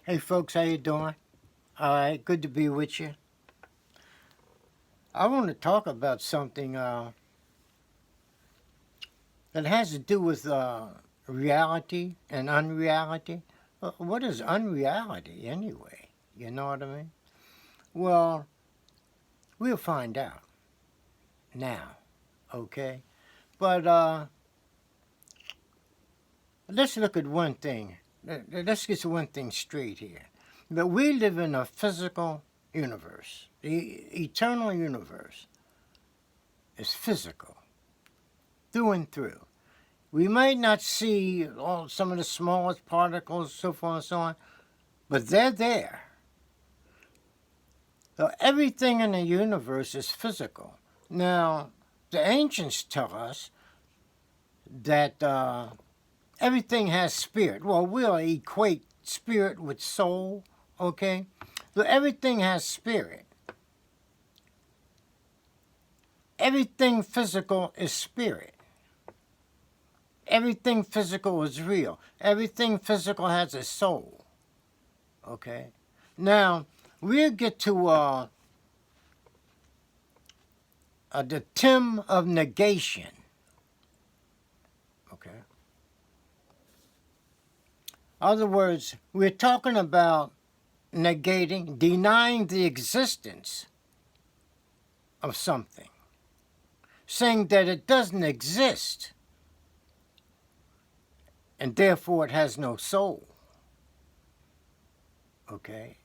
Hey folks, how you doing? All right, good to be with you. I want to talk about something that has to do with reality and unreality. What is unreality anyway? You know what I mean? Well, we'll find out now, okay? But let's look at one thing. Let's get one thing straight here. That we live in a physical universe. The eternal universe is physical through and through. We might not see all some of the smallest particles, so forth and so on, but they're there. So everything in the universe is physical. Now, the ancients tell us that everything has spirit. Well, we'll equate spirit with soul, okay? So everything has spirit. Everything physical is spirit. Everything physical is real. Everything physical has a soul. Okay? Now, we'll get to the Tim of Negation. Okay? In other words, we're talking about negating, denying the existence of something, saying that it doesn't exist, and therefore it has no soul. Okay?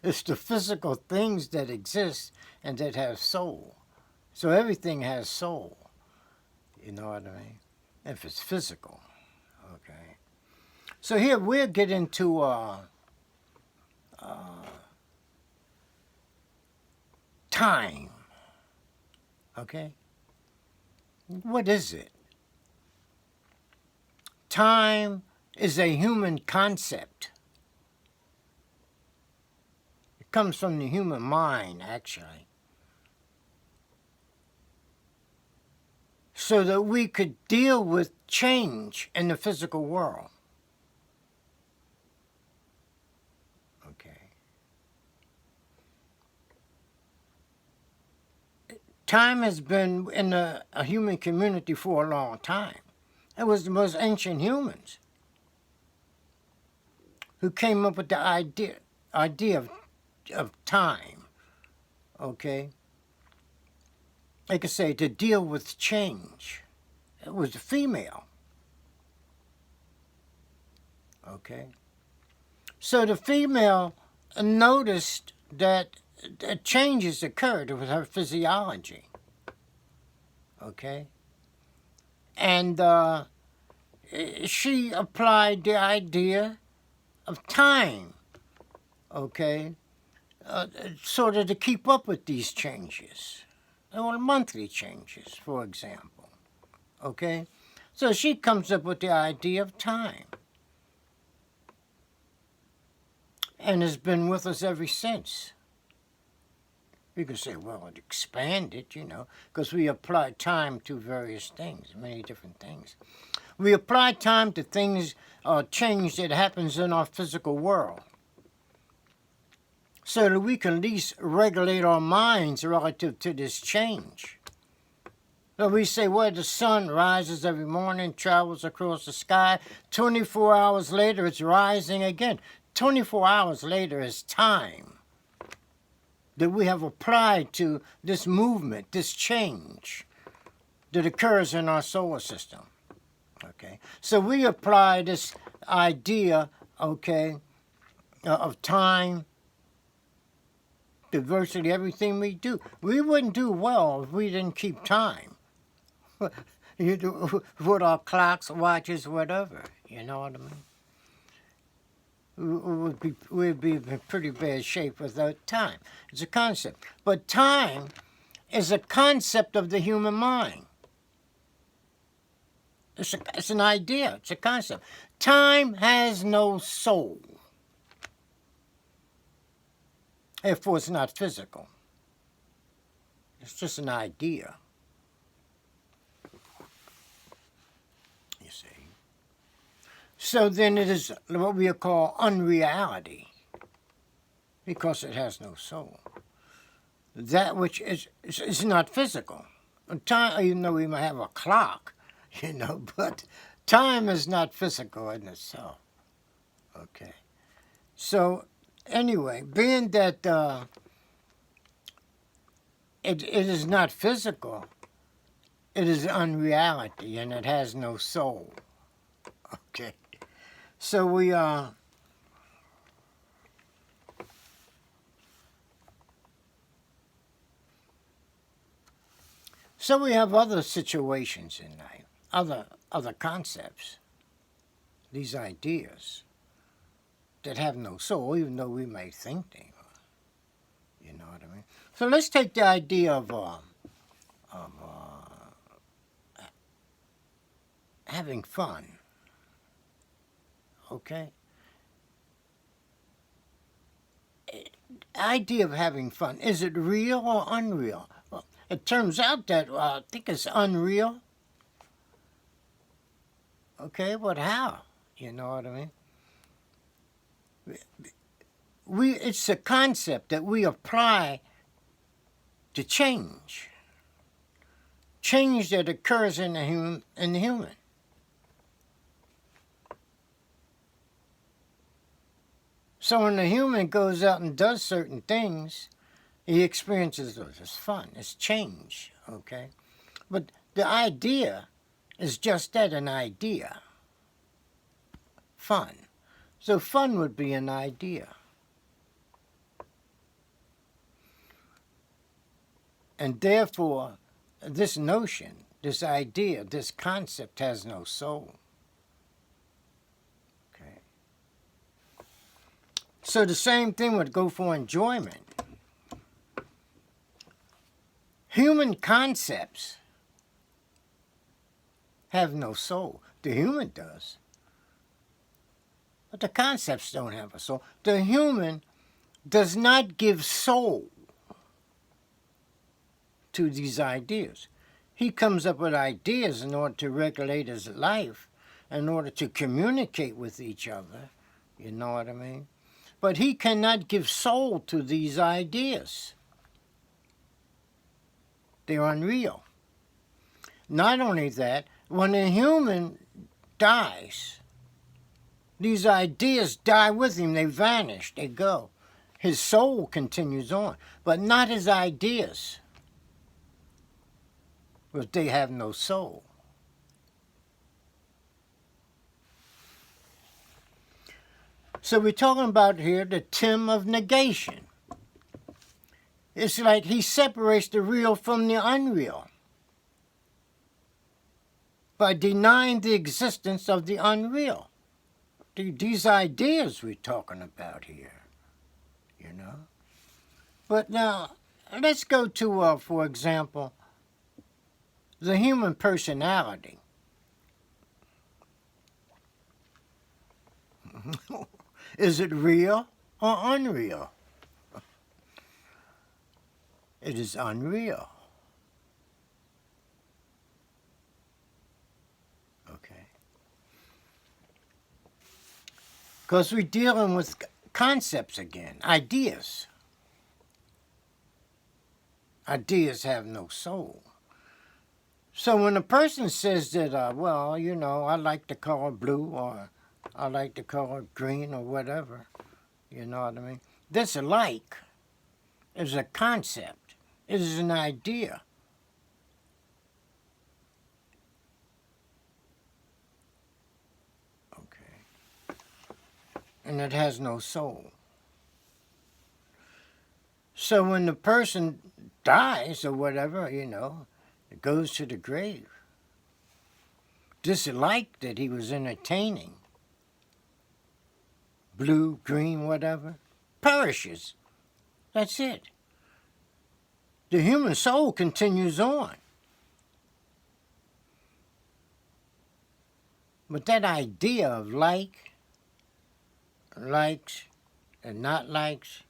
It's the physical things that exist and that have soul. So everything has soul. You know what I mean? If it's physical. Okay. So here we'll get into time. Okay? What is it? Time is a human concept. It comes from the human mind, actually. So that we could deal with change in the physical world. Okay. Time has been in a human community for a long time. It was the most ancient humans who came up with the idea of time. Okay. They could say to deal with change. It was a female. Okay. So the female noticed that changes occurred with her physiology. Okay. And she applied the idea of time. Okay. Sort of to keep up with these changes. Or monthly changes, for example. Okay? So she comes up with the idea of time. And has been with us ever since. You could say, well, it expanded, because we apply time to various things, many different things. We apply time to things, change that happens in our physical world. So that we can at least regulate our minds relative to this change. So we say, well, the sun rises every morning, travels across the sky. 24 hours later, it's rising again. 24 hours later is time that we have applied to this movement, this change that occurs in our solar system. Okay, so we apply this idea, of time to virtually everything we do. We wouldn't do well if we didn't keep time. You do with our clocks, watches, whatever. You know what I mean? We'd be in pretty bad shape without time. It's a concept. But time is a concept of the human mind. It's an idea. It's a concept. Time has no soul. Therefore, it's not physical. It's just an idea. You see. So then it is what we call unreality, because it has no soul. That which is not physical. Time, even though we might have a clock, but time is not physical in itself. Okay. So anyway, being that it is not physical, it is unreality, and it has no soul. Okay. So we have other situations in life, other concepts, these ideas that have no soul, even though we may think they are. You know what I mean? So let's take the idea of having fun. Okay? Idea of having fun, is it real or unreal? Well, it turns out that I think it's unreal. Okay, but how? You know what I mean? It's a concept that we apply to change. Change that occurs in the human. So when the human goes out and does certain things, he experiences those. It's fun. It's change. Okay? But the idea is just that, an idea. Fun. So fun would be an idea. And therefore, this notion, this idea, this concept has no soul. Okay. So the same thing would go for enjoyment. Human concepts have no soul. The human does. But the concepts don't have a soul. The human does not give soul to these ideas. He comes up with ideas in order to regulate his life, in order to communicate with each other. You know what I mean? But he cannot give soul to these ideas. They're unreal. Not only that, when a human dies, these ideas die with him. They vanish. They go. His soul continues on, but not his ideas, because they have no soul. So we're talking about here the Tim of Negation. It's like he separates the real from the unreal by denying the existence of the unreal. These ideas we're talking about here, you know. But now, let's go to, for example, the human personality. Is it real or unreal? It is unreal. Okay. Because we're dealing with concepts again, ideas. Ideas have no soul. So when a person says that, well, you know, I like the color blue, or I like the color green, or whatever, you know what I mean? This like is a concept. It is an idea. Okay. And it has no soul. So when the person dies or whatever, you know, it goes to the grave. This like that he was entertaining, blue, green, whatever, perishes. That's it. The human soul continues on. But that idea of likes, and not likes,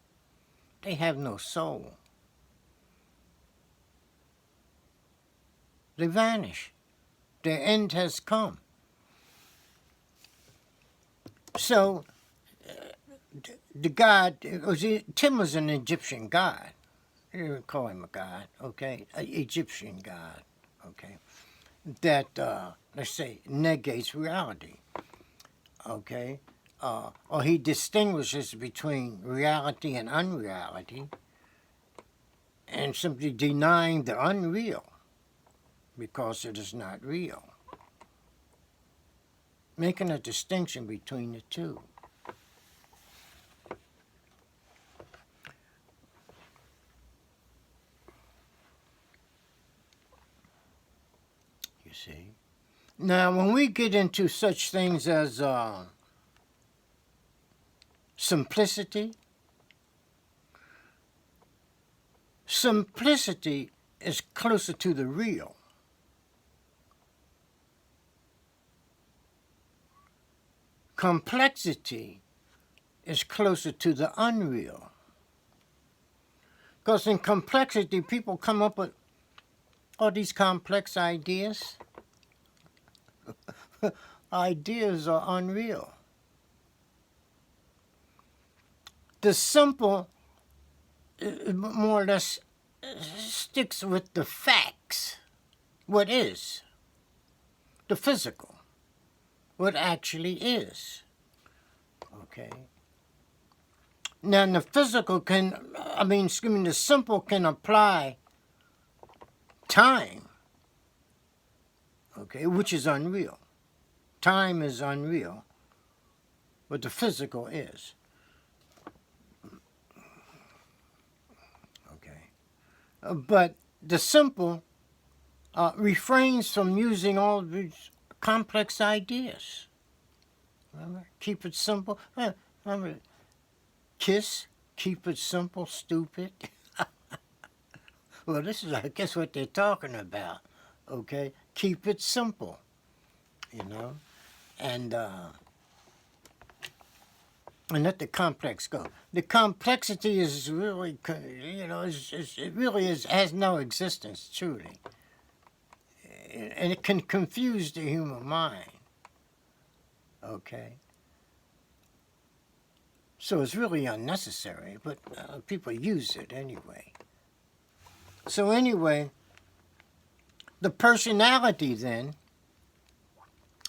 they have no soul. They vanish. Their end has come. So the god Tim was an Egyptian god. You would call him a god, okay? An Egyptian god, okay? That let's say negates reality, okay? Or he distinguishes between reality and unreality, and simply denying the unreal because it is not real, making a distinction between the two. You see? Now, when we get into such things as simplicity, simplicity is closer to the real. Complexity is closer to the unreal. Because in complexity, people come up with all these complex ideas. Ideas are unreal. The simple more or less sticks with the facts, what is, the physical, what actually is. Okay. Now, the physical the simple can apply time, okay, which is unreal. Time is unreal, but the physical is. Okay. But the simple refrains from using all these complex ideas. Remember? Keep it simple. Remember, kiss, keep it simple, stupid. Well, this is, I guess, what they're talking about. Okay? Keep it simple, you know? And let the complex go. The complexity is really, it really has no existence, truly. And it can confuse the human mind. Okay? So it's really unnecessary, but people use it anyway. So anyway, the personality then,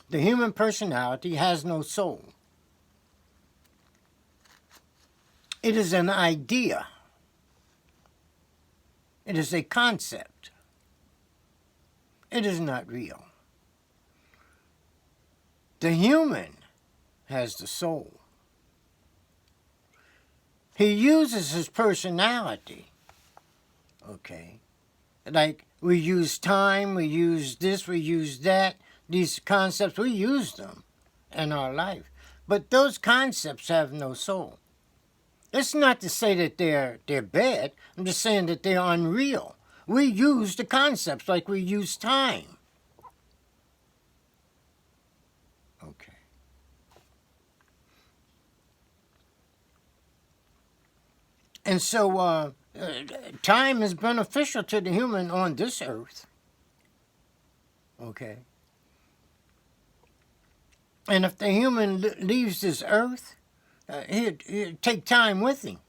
the human personality has no soul. It is an idea. It is a concept. It is not real. The human has the soul. He uses his personality. Okay. Like we use time, we use this, we use that. These concepts, we use them in our life. But those concepts have no soul. It's not to say that they're bad. I'm just saying that they're unreal. We use the concepts like we use time. Okay. And so time is beneficial to the human on this earth. Okay. And if the human leaves this earth, he'd take time with him.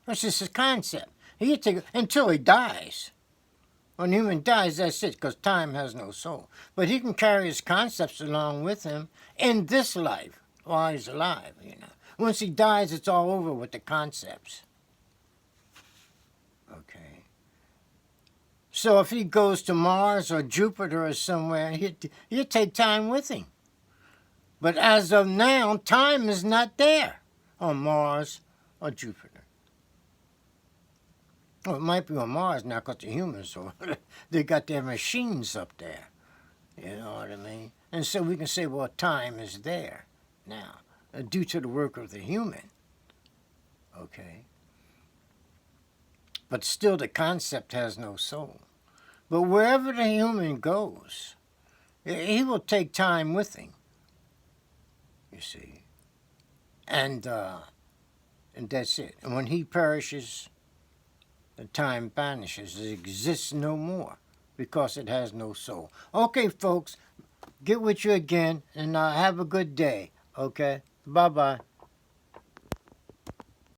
That's just a concept. He'd take until he dies. When a human dies, that's it, because time has no soul. But he can carry his concepts along with him in this life while he's alive, you know. Once he dies, it's all over with the concepts. Okay. So if he goes to Mars or Jupiter or somewhere, he'd take time with him. But as of now, time is not there on Mars or Jupiter. Well, it might be on Mars now because the humans, they got their machines up there. You know what I mean? And so we can say, well, time is there now due to the work of the human. Okay? But still the concept has no soul. But wherever the human goes, he will take time with him. You see, and that's it. And when he perishes, the time vanishes. It exists no more because it has no soul. Okay, folks, get with you again, and have a good day. Okay, Bye-bye.